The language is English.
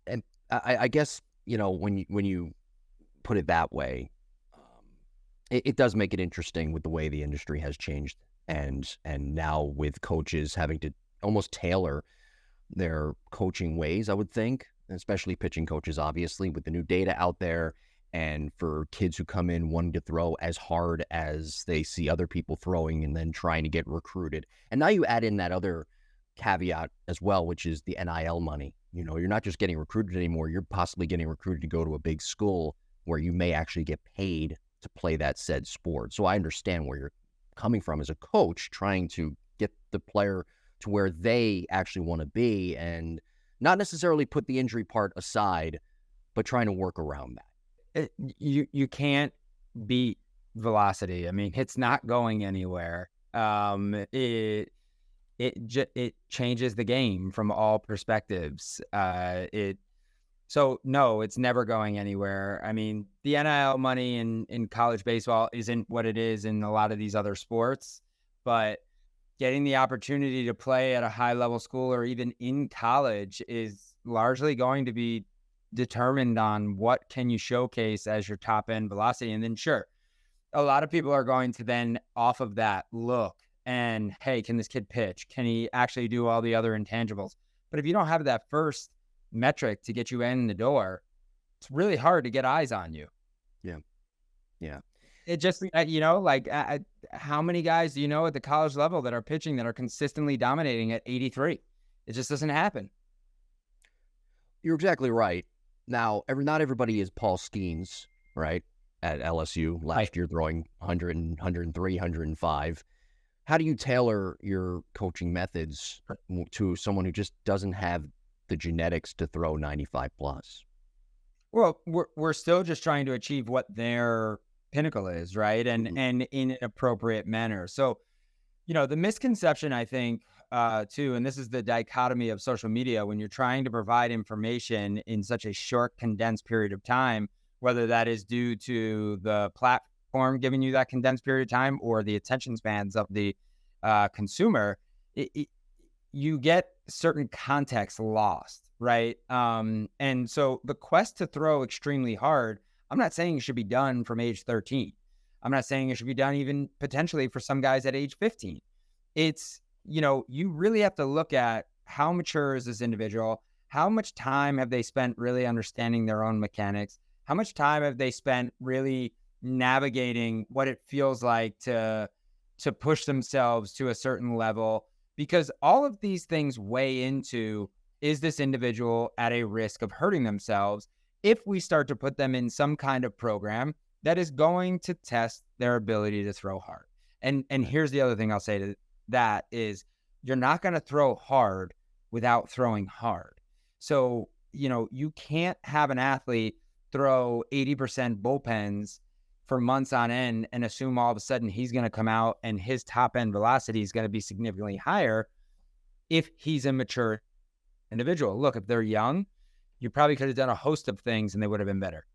And I guess, when you put it that way, it does make it interesting with the way the industry has changed, and now with coaches having to almost tailor their coaching ways, I would think, especially pitching coaches, obviously, with the new data out there, and for kids who come in wanting to throw as hard as they see other people throwing and then trying to get recruited. And now you add in that other caveat as well, which is the NIL money. You're not just getting recruited anymore, you're possibly getting recruited to go to a big school where you may actually get paid to play that said sport. So I understand where you're coming from as a coach, trying to get the player to where they actually want to be and not necessarily put the injury part aside, but trying to work around that. You can't beat velocity. I mean, it's not going anywhere. It changes the game from all perspectives. So no, it's never going anywhere. I mean, the NIL money in college baseball isn't what it is in a lot of these other sports, but getting the opportunity to play at a high level school or even in college is largely going to be determined on what can you showcase as your top end velocity. And then sure, a lot of people are going to then off of that look and, hey, can this kid pitch? Can he actually do all the other intangibles? But if you don't have that first metric to get you in the door, it's really hard to get eyes on you. Yeah. Yeah. It just, how many guys do you know at the college level that are pitching that are consistently dominating at 83? It just doesn't happen. You're exactly right. Now, not everybody is Paul Skeens, right, at LSU last year throwing 100, 103, 105. How do you tailor your coaching methods to someone who just doesn't have the genetics to throw 95 plus? Well, we're still just trying to achieve what their pinnacle is, right? And in an appropriate manner. So, the misconception, I think, too, and this is the dichotomy of social media, when you're trying to provide information in such a short, condensed period of time, whether that is due to the platform giving you that condensed period of time or the attention spans of the consumer, you get certain context lost, right? And so the quest to throw extremely hard, I'm not saying it should be done from age 13. I'm not saying it should be done even potentially for some guys at age 15. It's, you really have to look at how mature is this individual? How much time have they spent really understanding their own mechanics? How much time have they spent really navigating what it feels like to push themselves to a certain level? Because all of these things weigh into, is this individual at a risk of hurting themselves if we start to put them in some kind of program that is going to test their ability to throw hard? And here's the other thing I'll say to that is, you're not going to throw hard without throwing hard. So, you can't have an athlete throw 80% bullpens for months on end and assume all of a sudden he's going to come out and his top end velocity is going to be significantly higher if he's a mature individual. Look, if they're young, you probably could have done a host of things and they would have been better.